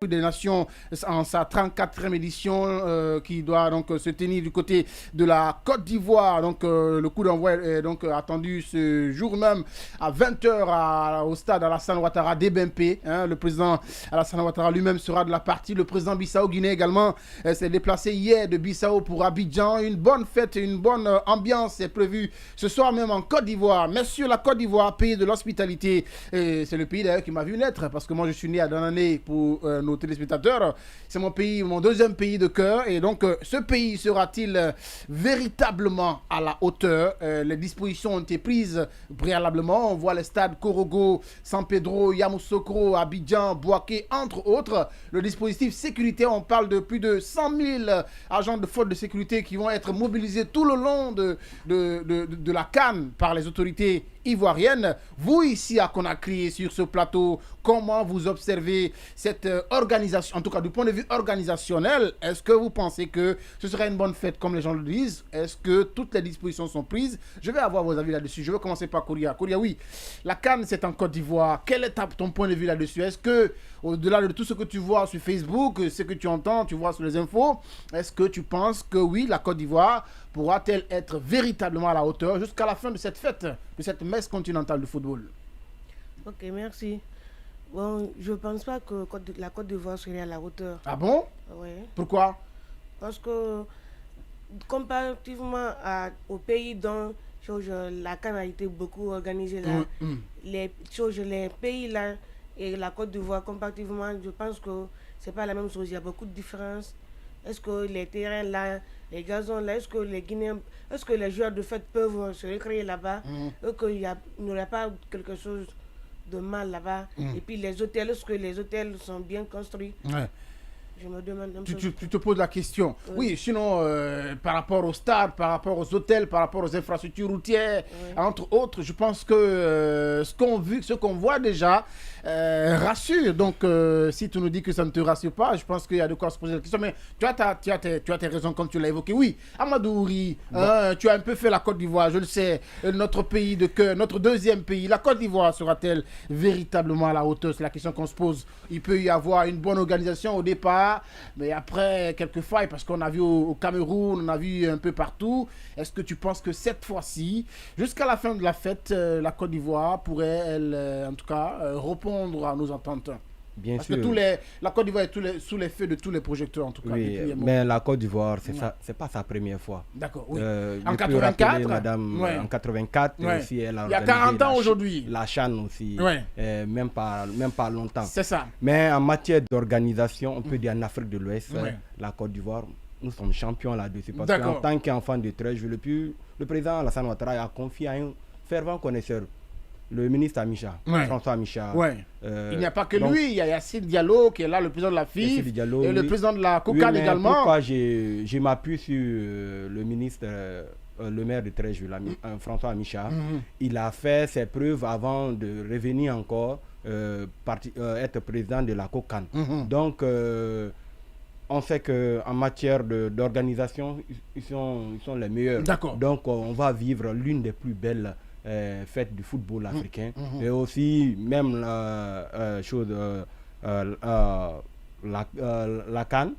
des Nations en sa 34e édition qui doit donc se tenir du côté de la Côte d'Ivoire. Donc le coup d'envoi est donc attendu ce jour même à 20h au stade Alassane Ouattara d'Ebempe. Le président Alassane Ouattara lui-même sera de la partie. Le président Bissau-Guinée également s'est déplacé hier de Bissau pour Abidjan. Une bonne fête, une bonne ambiance est prévue ce soir même en Côte d'Ivoire. Messieurs, la Côte d'Ivoire, pays de l'hospitalité, c'est le pays d'ailleurs qui m'a vu naître parce que moi je suis né à Danané pour nos téléspectateurs. C'est mon pays, mon deuxième pays de cœur. Et donc, ce pays sera-t-il véritablement à la hauteur? Les dispositions ont été prises préalablement. On voit les stades Korogo, San Pedro, Yamoussoukro, Abidjan, Bouaké, entre autres. Le dispositif sécurité, on parle de plus de 100 000 agents de force de sécurité qui vont être mobilisés tout le long de la CAN par les autorités ivoiriennes. Vous, ici à Conakry, sur ce plateau, comment vous observez cette organisation, en tout cas du point de vue organisationnel? Est-ce que vous pensez que ce serait une bonne fête comme les gens le disent? Est-ce que toutes les dispositions sont prises? Je vais avoir vos avis là-dessus. Je vais commencer par Kouria. Kouria, oui, la CAN c'est en Côte d'Ivoire. Quel est ton point de vue là-dessus? Est-ce que, au-delà de tout ce que tu vois sur Facebook, ce que tu entends, tu vois sur les infos, est-ce que tu penses que oui, la Côte d'Ivoire pourra-t-elle être véritablement à la hauteur jusqu'à la fin de cette fête, de cette messe continentale de football? Ok, merci. Bon, je ne pense pas que la Côte d'Ivoire serait à la hauteur. Ah bon? Oui. Pourquoi? Parce que comparativement aux pays dont la CAN a été beaucoup organisée là, les pays là et la Côte d'Ivoire, comparativement, je pense que c'est pas la même chose. Il y a beaucoup de différences. Est-ce que les terrains là, les gazons là, est-ce que les Guinéens, est-ce que les joueurs de fête peuvent se recréer là-bas? Est-ce qu'il n'y aurait pas quelque chose de mal là-bas? Et puis les hôtels, est-ce que les hôtels sont bien construits? Ouais. Je me demande un peu. Tu te poses la question. Oui, sinon, par rapport au stade, par rapport aux hôtels, par rapport aux infrastructures routières, entre autres, je pense que ce qu'on voit déjà rassure. Donc, si tu nous dis que ça ne te rassure pas, je pense qu'il y a de quoi se poser la question. Mais tu as tes raisons comme tu l'as évoqué. Oui, Amadou Ouri, tu as un peu fait la Côte d'Ivoire, je le sais, notre pays de cœur, notre deuxième pays. La Côte d'Ivoire sera-t-elle véritablement à la hauteur? C'est la question qu'on se pose. Il peut y avoir une bonne organisation au départ, mais après quelques failles, parce qu'on a vu au Cameroun, on a vu un peu partout. Est-ce que tu penses que cette fois-ci, jusqu'à la fin de la fête, la Côte d'Ivoire pourrait, elle, en tout cas, répondre à nos attentes? Bien Parce sûr. que la Côte d'Ivoire est sous les feux de tous les projecteurs, en tout cas. Oui, mais la Côte d'Ivoire, c'est pas sa première fois. D'accord, oui. En 84, madame, en 84 aussi, elle a il y a 40 ans aujourd'hui. La CHAN aussi, même pas longtemps. C'est ça. Mais en matière d'organisation, on peut dire en Afrique de l'Ouest, la Côte d'Ivoire, nous sommes champions là-dessus. Parce qu'en tant qu'enfant de 13, le président Alassane Ouattara a confié à un fervent connaisseur, le ministre Amicha, François Amicha. Il n'y a pas que lui, il y a Yassine Diallo qui est là, le président de la FIF, et le président de la COCAN également. Pourquoi je m'appuie sur le ministre, le maire de Trèche, François Amicha. Il a fait ses preuves avant de revenir encore être président de la COCAN. Donc, on sait qu'en matière d'organisation, ils sont les meilleurs. Donc, on va vivre l'une des plus belles fête du football africain. Et aussi même la CAN,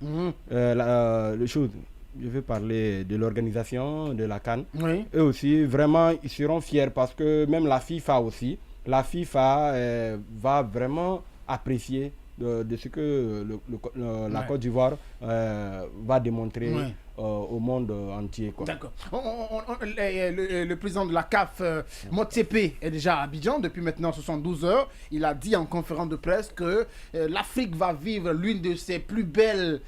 je vais parler de l'organisation de la CAN. Eux aussi, vraiment, ils seront fiers parce que même la FIFA aussi, va vraiment apprécier de ce que la Côte d'Ivoire va démontrer au monde entier. D'accord. Le président de la CAF, Motsepe, est déjà à Abidjan depuis maintenant 72 heures. Il a dit en conférence de presse que l'Afrique va vivre l'une de ses plus belles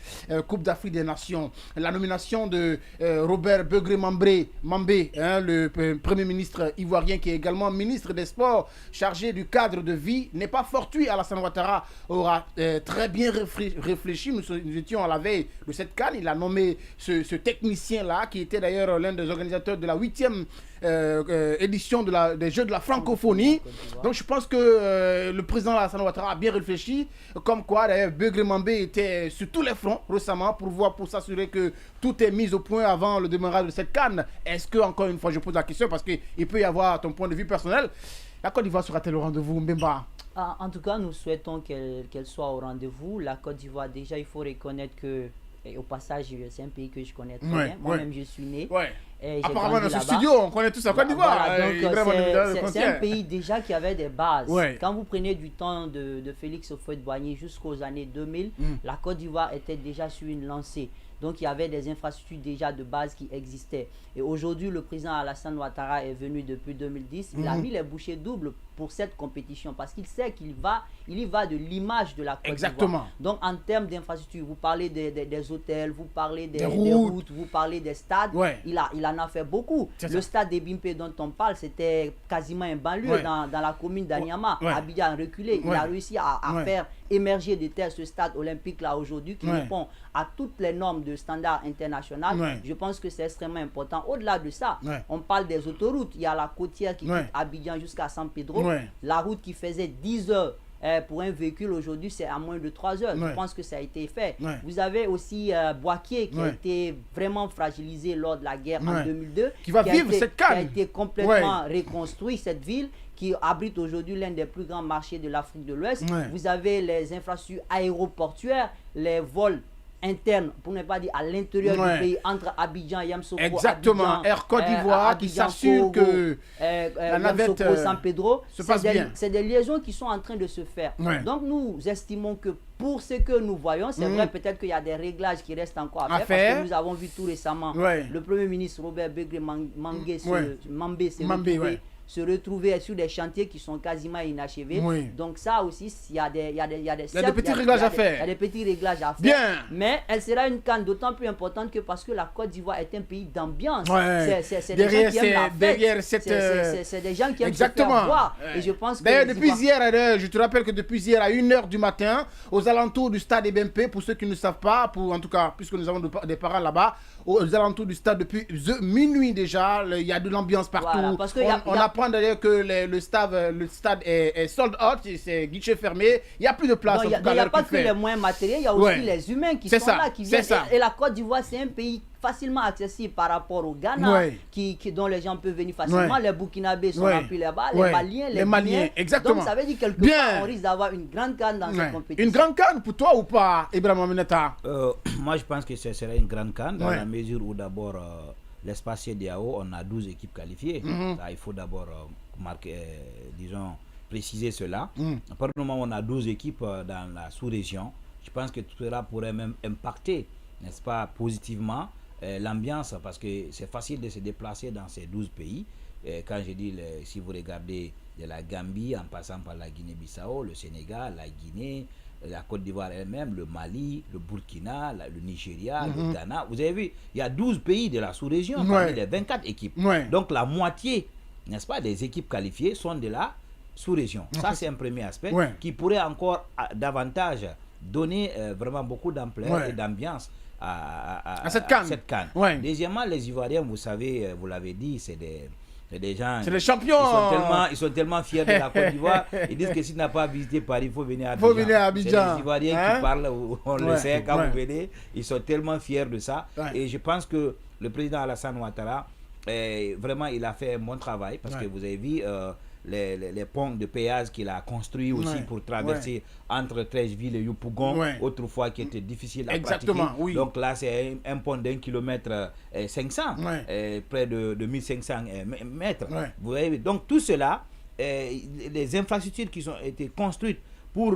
Coupes d'Afrique des Nations. La nomination de Robert Begré-Mambé, le Premier ministre ivoirien qui est également ministre des Sports, chargé du cadre de vie, n'est pas fortuit. Alassane Ouattara aura très bien réfléchi. Nous étions à la veille de cette CAN. Il a nommé ce ce technicien-là, qui était d'ailleurs l'un des organisateurs de la 8e édition des Jeux de la francophonie. Donc je pense que le président Alassane Ouattara a bien réfléchi, comme quoi d'ailleurs Begré Mambé était sur tous les fronts récemment pour s'assurer que tout est mis au point avant le démarrage de cette CAN. Est-ce que, encore une fois, je pose la question parce qu'il peut y avoir ton point de vue personnel, la Côte d'Ivoire sera-t-elle au rendez-vous, Mbemba? En tout cas, nous souhaitons qu'elle soit au rendez-vous. La Côte d'Ivoire, déjà, il faut reconnaître que, au passage, c'est un pays que je connais très bien. Moi-même, je suis né. Apparemment, dans ce studio, on connaît tous la Côte d'Ivoire. C'est un pays déjà qui avait des bases. Quand vous prenez du temps de Félix Houphouët-Boigny jusqu'aux années 2000, la Côte d'Ivoire était déjà sur une lancée. Donc, il y avait des infrastructures déjà de base qui existaient. Et aujourd'hui, le président Alassane Ouattara est venu depuis 2010. Il a mis les bouchées doubles pour cette compétition parce qu'il sait qu'il y va de l'image de la Côte d'Ivoire. Donc, en termes d'infrastructures, vous parlez des hôtels, vous parlez des routes, vous parlez des stades. Il en a fait beaucoup. Le stade des Bimpe dont on parle, c'était quasiment un banlieue dans la commune d'Anyama. Abidjan a reculé. Il a réussi à faire émerger de terre ce stade olympique là aujourd'hui qui répond à toutes les normes de standard international. Je pense que c'est extrêmement important. Au-delà de ça, on parle des autoroutes. Il y a la côtière qui quitte Abidjan jusqu'à San Pedro. La route qui faisait 10 heures pour un véhicule aujourd'hui, c'est à moins de 3 heures. Je pense que ça a été fait. Vous avez aussi Boaké qui a été vraiment fragilisé lors de la guerre en 2002. Qui va vivre cette CAN. Qui a été complètement reconstruit, cette ville qui abrite aujourd'hui l'un des plus grands marchés de l'Afrique de l'Ouest. Vous avez les infrastructures aéroportuaires, les vols interne, pour ne pas dire à l'intérieur du pays, entre Abidjan et Yamoussoukro. Exactement, Air Côte d'Ivoire qui s'assure que la navette San Pedro, se passe bien. C'est des liaisons qui sont en train de se faire. Donc nous estimons que pour ce que nous voyons, c'est vrai peut-être qu'il y a des réglages qui restent encore à faire, parce que nous avons vu tout récemment le Premier ministre Robert Begré Mambé se retrouver sur des chantiers qui sont quasiment inachevés. Donc ça aussi, il y a des petits réglages à faire. Il y a des petits réglages à faire. Bien. Mais elle sera une CAN d'autant plus importante que parce que la Côte d'Ivoire est un pays d'ambiance. C'est des gens qui aiment la fête. C'est des gens qui aiment se faire voir. Et je pense que d'ailleurs, depuis hier, je te rappelle que depuis hier à 1h du matin, aux alentours du stade EBMP, pour ceux qui ne savent pas, en tout cas, puisque nous avons des parents là-bas, aux alentours du stade depuis minuit déjà, il y a de l'ambiance partout. Voilà, parce que on apprend d'ailleurs que le stade est sold out, c'est guichet fermé, il n'y a plus de place. Il n'y a pas que les moyens matériels, il y a aussi les humains qui sont là, qui viennent. Et la Côte d'Ivoire, c'est un pays facilement accessible par rapport au Ghana, dont les gens peuvent venir facilement. Les Burkinabés sont remplis là-bas, les Maliens, exactement. Donc ça veut dire quelque part, on risque d'avoir une grande CAN dans cette compétition. Une grande CAN pour toi ou pas, Ibrahim Aminata? Moi, je pense que ce serait une grande CAN dans la mesure où d'abord, l'espace CEDEAO, on a 12 équipes qualifiées. Là, il faut d'abord préciser cela. À partir du moment où on a 12 équipes dans la sous-région, je pense que tout cela pourrait même impacter, n'est-ce pas, positivement l'ambiance, parce que c'est facile de se déplacer dans ces 12 pays. Quand je dis, si vous regardez de la Gambie, en passant par la Guinée-Bissau, le Sénégal, la Guinée, la Côte d'Ivoire elle-même, le Mali, le Burkina, le Nigeria, le Ghana. Vous avez vu, il y a 12 pays de la sous-région, parmi les 24 équipes. Donc la moitié, n'est-ce pas, des équipes qualifiées sont de la sous-région. Ça, c'est un premier aspect qui pourrait encore davantage donner vraiment beaucoup d'ampleur et d'ambiance à cette CAN. Deuxièmement, les Ivoiriens, vous savez, vous l'avez dit, c'est des gens. C'est des champions. Ils sont tellement fiers de la Côte d'Ivoire. Ils disent que s'il n'a pas visité Paris, il faut venir à Abidjan. C'est les Ivoiriens qui parlent, on le sait, quand vous venez. Ils sont tellement fiers de ça. Et je pense que le président Alassane Ouattara, vraiment, il a fait un bon travail parce que vous avez vu les ponts de péage qu'il a construits aussi pour traverser entre Treichville et Yopougon, autrefois qui était difficile à pratiquer. Donc là, c'est un pont d'1 km 500, près de 1500 mètres. Vous voyez, donc tout cela, les infrastructures qui ont été construites pour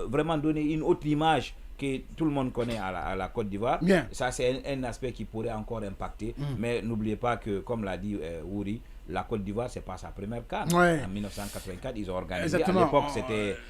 vraiment donner une autre image que tout le monde connaît à la Côte d'Ivoire. Ça, c'est un aspect qui pourrait encore impacter. Mais n'oubliez pas que, comme l'a dit Wouri, la Côte d'Ivoire, c'est pas sa première CAN. En 1984, ils ont organisé. À l'époque,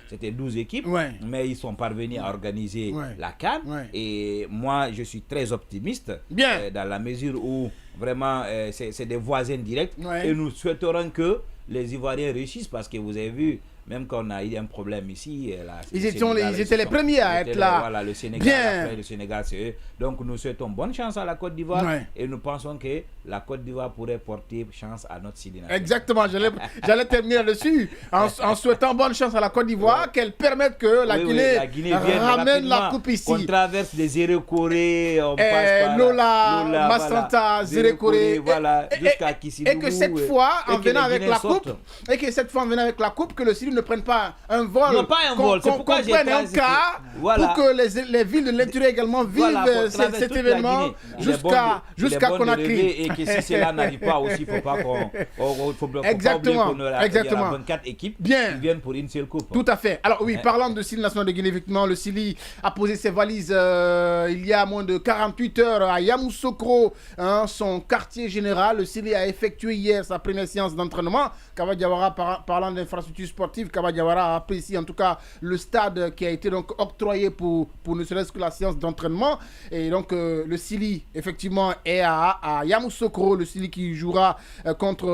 c'était 12 équipes, mais ils sont parvenus à organiser la CAN. Et moi, je suis très optimiste dans la mesure où vraiment, c'est des voisins directs. Et nous souhaiterons que les Ivoiriens réussissent parce que vous avez vu, même quand on a eu un problème ici, ils étaient les premiers à être là. Voilà, le Sénégal, après le Sénégal, c'est eux. Donc nous souhaitons bonne chance à la Côte d'Ivoire et nous pensons que la Côte d'Ivoire pourrait porter chance à notre Syrie nationale. Exactement, j'allais terminer là-dessus en souhaitant bonne chance à la Côte d'Ivoire, qu'elle permette que la Guinée ramène la coupe ici. On traverse des Zérekoré, on passe par Lola, Massanta, Zérekoré, voilà, jusqu'à Kissidou. Et que cette fois, en venant avec la coupe, que le Syrie ne prenne pas un vol. Non, pas un vol, c'est pourquoi j'ai prenne un cas pour que les villes de l'intérieur également vivent cet événement jusqu'à Conakry. Et que si cela n'arrive pas aussi, il ne faut pas qu'on Exactement. 24 équipes qui viennent pour une seule coupe. Tout à fait. Alors oui, parlant de Syrie nationale de Guinée, effectivement, le Syrie a posé ses valises il y a moins de 48 heures à Yamoussoukro, son quartier général. Le Syrie a effectué hier sa première séance d'entraînement. Kaba Diawara, parlant d'infrastructures sportives, Kaba Diawara a apprécié en tout cas le stade qui a été donc octroyé pour ne serait-ce que la séance d'entraînement. Et donc le Syrie effectivement est à Yamoussoukro, le Syrie qui jouera contre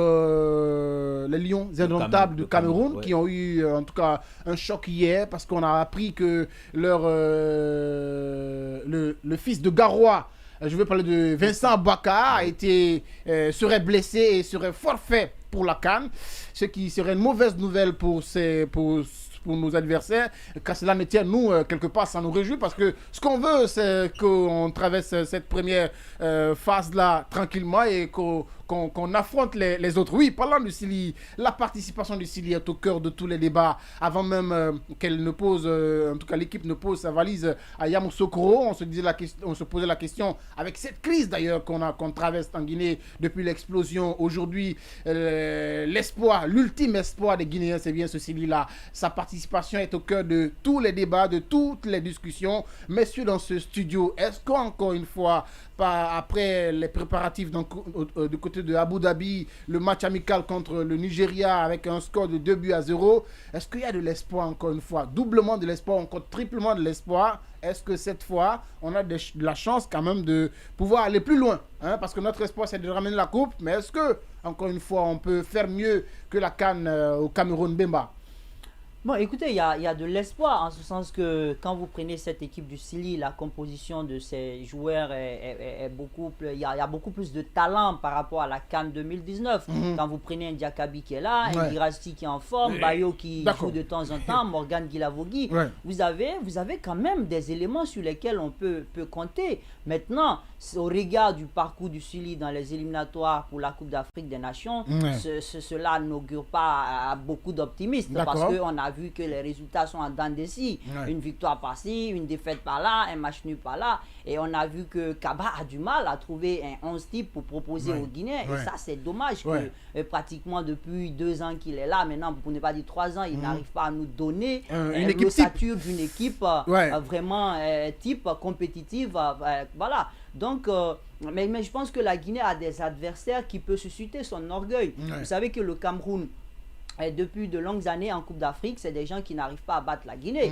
les Lions indomptables du Cameroun, qui ont eu en tout cas un choc hier parce qu'on a appris que le fils de Garoua, je veux parler de Vincent Baka, serait blessé et serait forfait pour la CAN, ce qui serait une mauvaise nouvelle pour nos adversaires. Qu'à cela ne tienne, nous, quelque part, ça nous réjouit parce que ce qu'on veut, c'est qu'on traverse cette première phase-là tranquillement et qu'on affronte les autres. Oui, parlant du Syrie, la participation du Syrie est au cœur de tous les débats. Avant même qu'elle ne pose, en tout cas l'équipe ne pose sa valise à Yamoussoukro, on se posait la question, avec cette crise d'ailleurs qu'on traverse en Guinée depuis l'explosion. Aujourd'hui, l'ultime espoir des Guinéens, c'est bien ce Syrie-là. Sa participation est au cœur de tous les débats, de toutes les discussions. Messieurs dans ce studio, est-ce qu'encore une fois, après les préparatifs du côté de Abu Dhabi, le match amical contre le Nigeria avec un score de 2-0, est-ce qu'il y a de l'espoir encore une fois, doublement de l'espoir, encore triplement de l'espoir? Est-ce que cette fois, on a de la chance quand même de pouvoir aller plus loin, parce que notre espoir, c'est de ramener la coupe, mais est-ce que, encore une fois, on peut faire mieux que la CAN au Cameroun, Bemba? Bon, écoutez, il y a de l'espoir en ce sens que quand vous prenez cette équipe du Syrie, la composition de ces joueurs est beaucoup plus, il y a beaucoup plus de talent par rapport à la CAN 2019. Quand vous prenez un Diakabi qui est là, un Girasti qui est en forme, Bayo qui joue de temps en temps, Morgan Guilavogui, vous avez quand même des éléments sur lesquels on peut compter. Maintenant, au regard du parcours du Syrie dans les éliminatoires pour la Coupe d'Afrique des Nations, cela n'augure pas beaucoup d'optimisme parce qu'on a vu que les résultats sont en dents de scie. Une victoire par-ci, une défaite par-là, un match nul par-là. Et on a vu que Kaba a du mal à trouver un 11 type pour proposer aux Guinéens. Et ça, c'est dommage que pratiquement depuis 2 ans qu'il est là, maintenant, pour ne pas dire 3 ans, il n'arrive pas à nous donner l'ossature d'une équipe vraiment type compétitive. Voilà. Donc, mais je pense que la Guinée a des adversaires qui peuvent susciter son orgueil. Vous savez que le Cameroun, depuis de longues années en Coupe d'Afrique, c'est des gens qui n'arrivent pas à battre la Guinée.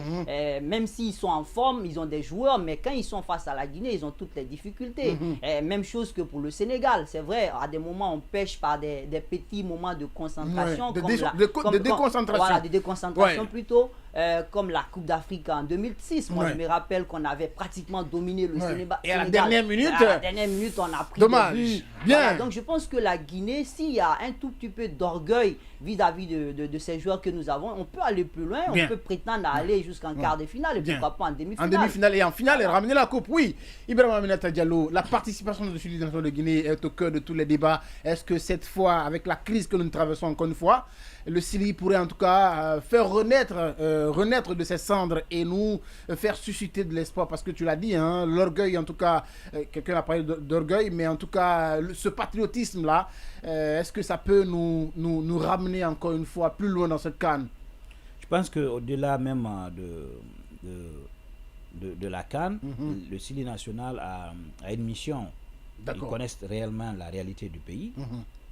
Même s'ils sont en forme, ils ont des joueurs, mais quand ils sont face à la Guinée, ils ont toutes les difficultés. Même chose que pour le Sénégal. C'est vrai, à des moments, on pêche par des petits moments de concentration. De déconcentration. Voilà, de déconcentration plutôt. Comme la Coupe d'Afrique en 2006. Moi, je me rappelle qu'on avait pratiquement dominé le Sénégal. Et à la dernière minute, on a pris dommage. des buts. Bien. Voilà, donc, je pense que la Guinée, s'il y a un tout petit peu d'orgueil vis-à-vis de ces joueurs que nous avons, on peut aller plus loin. On peut prétendre aller jusqu'en quart de finale et pourquoi pas en demi-finale. En demi-finale et en finale, et ramener la coupe. Oui, Ibrahim Aminata Diallo, la participation de Syrie de Guinée est au cœur de tous les débats. Est-ce que cette fois, avec la crise que nous traversons encore une fois, le Syrie pourrait en tout cas faire renaître de ses cendres et nous faire susciter de l'espoir, parce que tu l'as dit, l'orgueil en tout cas, quelqu'un a parlé d'orgueil, mais en tout cas ce patriotisme-là, est-ce que ça peut nous ramener encore une fois plus loin dans cette CAN? Je pense qu'au-delà même de la CAN, le Syrie national a une mission. Ils connaissent réellement la réalité du pays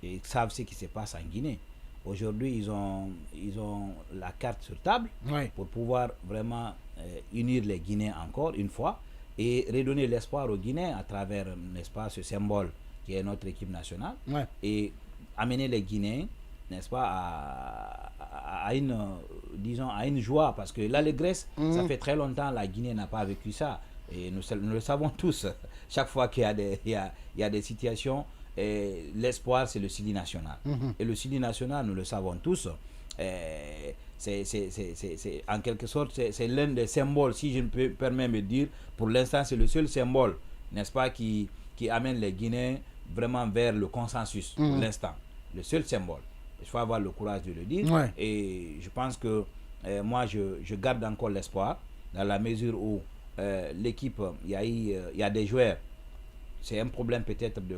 et ils savent ce qui se passe en Guinée. Aujourd'hui, ils ont la carte sur table pour pouvoir vraiment unir les Guinéens encore une fois et redonner l'espoir aux Guinéens à travers, n'est-ce pas, ce symbole qui est notre équipe nationale et amener les Guinéens, n'est-ce pas, à une disons, à une joie, parce que l'allégresse, ça fait très longtemps, la Guinée n'a pas vécu ça. Et nous le savons tous. Chaque fois qu'il y a des situations, l'espoir, c'est le Sili national. Et le Sili national, nous le savons tous, c'est en quelque sorte, c'est l'un des symboles, si je me permets de dire, pour l'instant, c'est le seul symbole, n'est-ce pas, qui amène les Guinéens vraiment vers le consensus, pour l'instant. Le seul symbole. Il faut avoir le courage de le dire. Ouais. Et je pense que moi, je garde encore l'espoir, dans la mesure où l'équipe, il y a des joueurs. C'est un problème peut-être de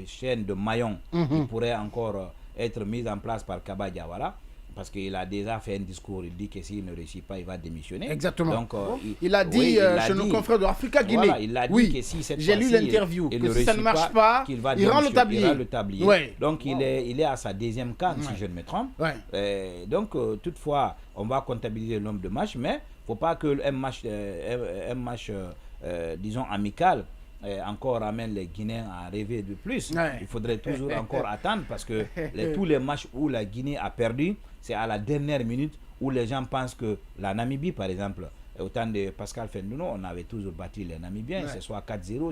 chaîne de maillons qui pourrait encore être mise en place par Kaba Diawara, parce qu'il a déjà fait un discours, il dit que s'il ne réussit pas, il va démissionner. Exactement. Donc, il a dit chez nos confrères de Africa Guinée. Voilà, il a dit que si cette j'ai lu l'interview, que si ça ne marche pas, il rend le tablier. Ouais. Donc il est à sa deuxième canne, si je ne me trompe. Ouais. Donc toutefois, on va comptabiliser le nombre de matchs, mais il ne faut pas que un match disons amical encore amène les Guinéens à rêver de plus. Ouais. Il faudrait toujours encore attendre, parce que tous les matchs où la Guinée a perdu, c'est à la dernière minute où les gens pensent que la Namibie, par exemple, au temps de Pascal Fendouno, on avait toujours battu les Namibiens, c'est soit 4-0,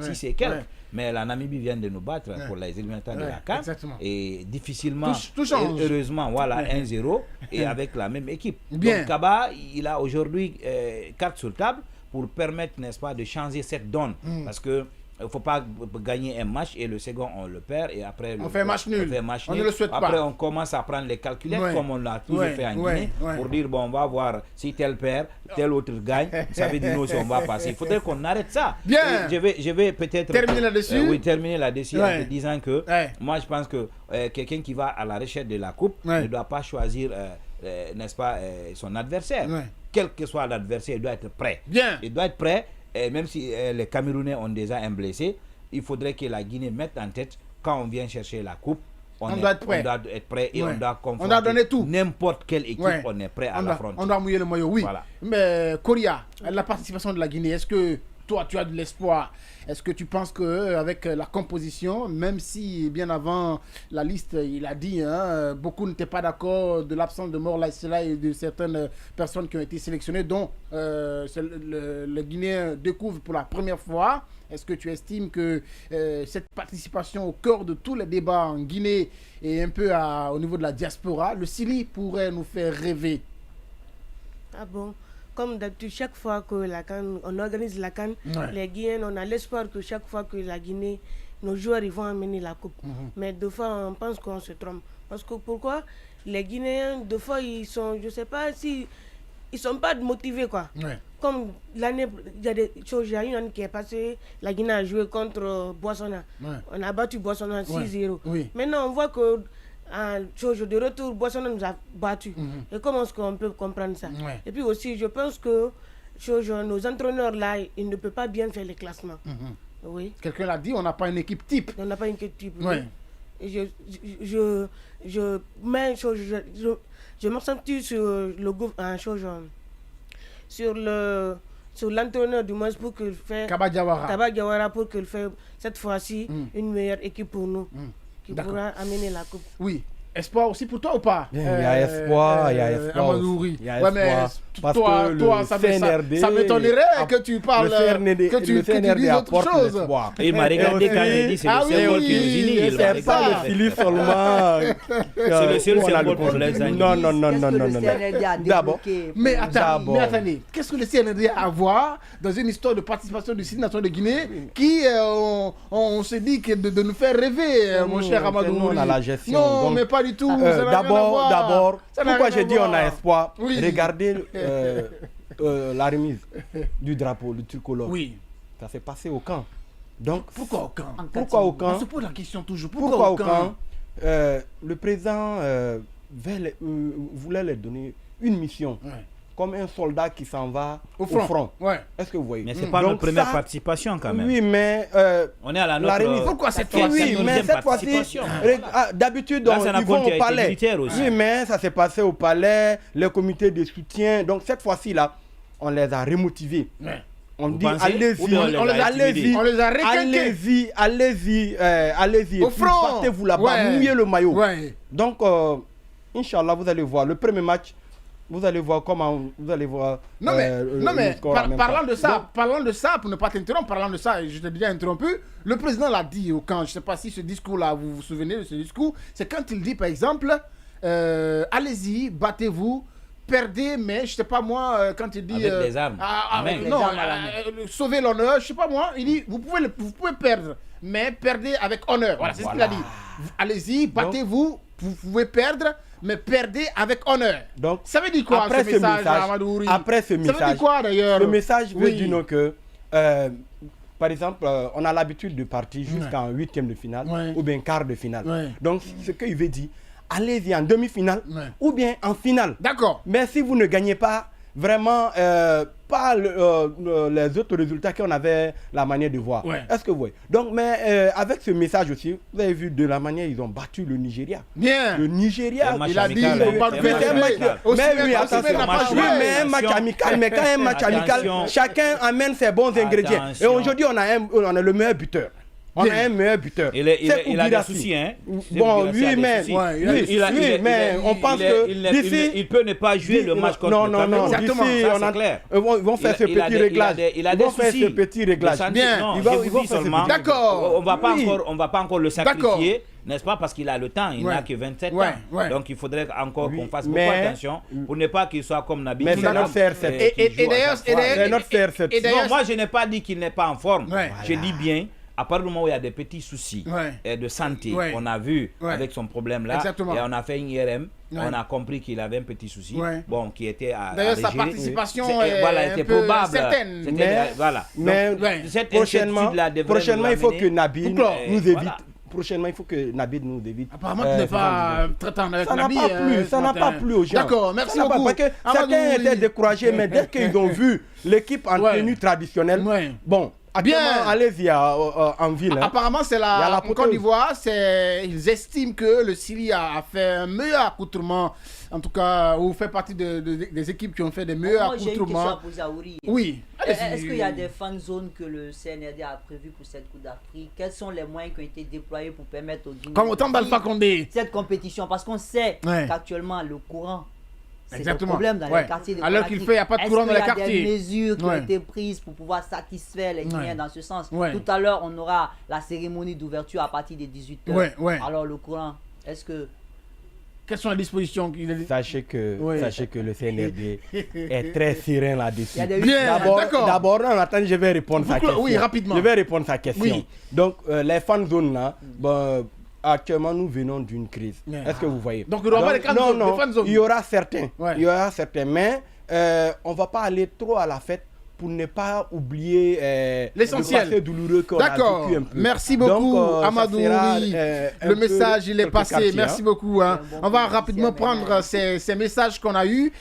6 et quelques. Mais la Namibie vient de nous battre pour les éliminatoires de la CAN. Et difficilement, heureusement, voilà, 1-0 et avec la même équipe. Bien. Donc Kaba, il a aujourd'hui carte sur table pour permettre, n'est-ce pas, de changer cette donne. Parce que il ne faut pas gagner un match et le second on le perd et après on fait match nul. On ne le souhaite pas. Après on commence à prendre les calculettes comme on l'a toujours fait en Guinée pour dire bon, on va voir si tel perd, tel autre gagne, ça veut dire nous on va passer. Il faudrait qu'on arrête ça. Bien. Je vais peut-être terminer là-dessus. Terminer là-dessus en te disant que moi je pense que quelqu'un qui va à la recherche de la coupe ne doit pas choisir n'est-ce pas son adversaire. Quel que soit l'adversaire, il doit être prêt. Bien. Il doit être prêt. Et même si les Camerounais ont déjà un blessé, il faudrait que la Guinée mette en tête, quand on vient chercher la coupe, on doit être prêt et on doit confronter n'importe quelle équipe, on est prêt à l'affronter. On doit mouiller le maillot, oui. Voilà. Mais Koria, la participation de la Guinée, est-ce que toi tu as de l'espoir? Est-ce que tu penses qu'avec la composition, même si bien avant la liste, il a dit, beaucoup n'étaient pas d'accord de l'absence de Mor Laïsela et de certaines personnes qui ont été sélectionnées, dont le Guinéen découvre pour la première fois. Est-ce que tu estimes que cette participation au cœur de tous les débats en Guinée et un peu au niveau de la diaspora, le Sili pourrait nous faire rêver? Ah bon? Comme d'habitude, chaque fois que on organise la CAN, les Guinéens, on a l'espoir que chaque fois que la Guinée, nos joueurs ils vont amener la coupe. Mais deux fois, on pense qu'on se trompe. Parce que pourquoi? Les Guinéens, deux fois, ils sont, je sais pas si, ils sont pas motivés, quoi. Comme l'année, il y a des choses, il y a une année qui est passée, la Guinée a joué contre Boissona. On a battu Boissona 6-0. Maintenant, on voit que de retour, Boissona nous a battus. Et comment est-ce qu'on peut comprendre ça? Et puis aussi, je pense que nos entraîneurs là, ils ne peuvent pas bien faire les classements. Oui. Quelqu'un l'a dit, on n'a pas une équipe type. On n'a pas une équipe type. Et je me sens sur le sur l'entraîneur du moins pour qu'il fasse Kaba Diawara pour qu'il fasse cette fois-ci une meilleure équipe pour nous. Qui pourra amener la coupe. Oui. Espoir aussi pour toi ou pas? Il y a espoir, il y a espoir. Il y a espoir. Mais toi, ça m'étonnerait que tu parles, que tu dises autre chose. Il m'a regardé quand il dit c'est le symbole qui nous unit. C'est pas le Philippe seulement. C'est le seul symbole pour les amis. Non. D'abord. Mais attendez, qu'est-ce que le CNRD a à voir dans une histoire de participation du Sili national de Guinée qui, on se dit que de nous faire rêver, mon cher Amadou? On a la gestion. Non, mais pas du tout. D'abord, pourquoi je dis on a espoir? Regardez la remise du drapeau, le tricolore. Oui. Ça s'est passé au camp. Donc, pourquoi au camp? On se pose la question toujours. Pourquoi au camp? Le président voulait leur donner une mission. Comme un soldat qui s'en va au front. Est-ce que vous voyez? Mais c'est pas notre première participation quand même. Oui, mais on est à la remise. Pourquoi cette fois-ci? Oui, mais cette fois-ci, d'habitude, ils vont au palais. Oui, mais ça s'est passé au palais, les comités de soutien. Donc cette fois-ci-là, on les a remotivés. On dit allez-y, on les a requinqués. Allez-y, au front. Partez-vous là-bas, mouillez le maillot. Donc Inch'Allah, vous allez voir. Le premier match, vous allez voir comment vous allez voir. Non mais parlant de ça, pour ne pas t'interrompre, parlant de ça, et je t'ai déjà interrompu, le président l'a dit au camp, je ne sais pas si ce discours-là, vous vous souvenez de ce discours, c'est quand il dit par exemple, allez-y, battez-vous, perdez, mais je sais pas moi, quand il dit... Avec des armes. Sauvez l'honneur, je sais pas moi, il dit, vous pouvez perdre, mais perdez avec honneur. Voilà, c'est ce qu'il a dit. Allez-y, battez-vous, vous pouvez perdre, mais perdez avec honneur. Donc, ça veut dire quoi après ce message, Amadou? Après ce message, ça veut dire quoi d'ailleurs? Le message veut dire que, par exemple, on a l'habitude de partir jusqu'en 8e de finale ou bien quart de finale. Donc, ce qu'il veut dire, allez-y en demi-finale ou bien en finale. D'accord. Mais si vous ne gagnez pas, vraiment, pas les autres résultats qu'on avait la manière de voir. Est-ce que vous voyez? Donc, mais avec ce message aussi, vous avez vu de la manière ils ont battu le Nigeria. Bien. Le Nigeria, il a dit, mais un match amical, mais quand un match amical, chacun amène ses bons ingrédients. Et aujourd'hui, on a le meilleur buteur. On a un meilleur buteur. Il a des soucis, hein. Bon, oui, mais on pense que d'ici... Il peut ne pas jouer le match contre le Cameroun. Non, exactement, c'est clair. Ils vont faire ce petit réglage. Ils vont faire ce petit réglage. Bien. Ils vont seulement... D'accord. On va pas encore le sacrifier, n'est-ce pas, parce qu'il a le temps. Il n'a que 27 ans. Donc, il faudrait encore qu'on fasse beaucoup attention pour ne pas qu'il soit comme Nabi. Mais c'est notre CR7. Et d'ailleurs, moi, je n'ai pas dit qu'il n'est pas en forme. Je dis bien... À partir du moment où il y a des petits soucis de santé, on a vu avec son problème-là, et on a fait une IRM, on a compris qu'il avait un petit souci, bon, qui était à d'ailleurs, sa participation était probable. Certaine. Mais prochainement, il faut que Nabil nous évite. Prochainement, il faut que Nabil nous évite. Apparemment, tu n'es pas très tendre avec Nabil. Ça n'a pas plu aux gens. D'accord, merci beaucoup. Parce que certains étaient découragés, mais dès qu'ils ont vu l'équipe en tenue traditionnelle, bon, bien, allez-y en ville. Apparemment, c'est la Côte d'Ivoire. Ils estiment que le Syrie a fait un meilleur accoutrement. En tout cas, vous faites partie des équipes qui ont fait des meilleurs accoutrements. J'ai une question à poser à Ouri. Oui. Est-ce qu'il y a des fan zones que le CNRD a prévues pour cette Coupe d'Afrique? Quels sont les moyens qui ont été déployés pour permettre aux Guinéens comme autant d'Alpha Condé cette compétition? Parce qu'on sait qu'actuellement, le courant, c'est le problème dans les quartiers de alors qu'il fait, il n'y a pas de courant dans les quartiers. Est-ce qu'il y a des mesures qui ont été prises pour pouvoir satisfaire les Guinéens dans ce sens? Tout à l'heure, on aura la cérémonie d'ouverture à partir des 18h. Alors le courant, est-ce que... Quelles sont les dispositions? Sachez que le CNRD est très serein là-dessus. Bien, d'abord, je vais répondre à sa question. Oui, rapidement. Je vais répondre à sa question. Oui. Donc, les fan zones là, actuellement, nous venons d'une crise. Est-ce que vous voyez? Donc, il y aura des fan zones. Il y aura certains. Il y aura certains. Mais on ne va pas aller trop à la fête pour ne pas oublier l'essentiel. Le passé douloureux qu'on a vécu un peu. Merci beaucoup, Amadou. Le message, il est passé. Merci beaucoup. On va rapidement prendre ces messages qu'on a eus.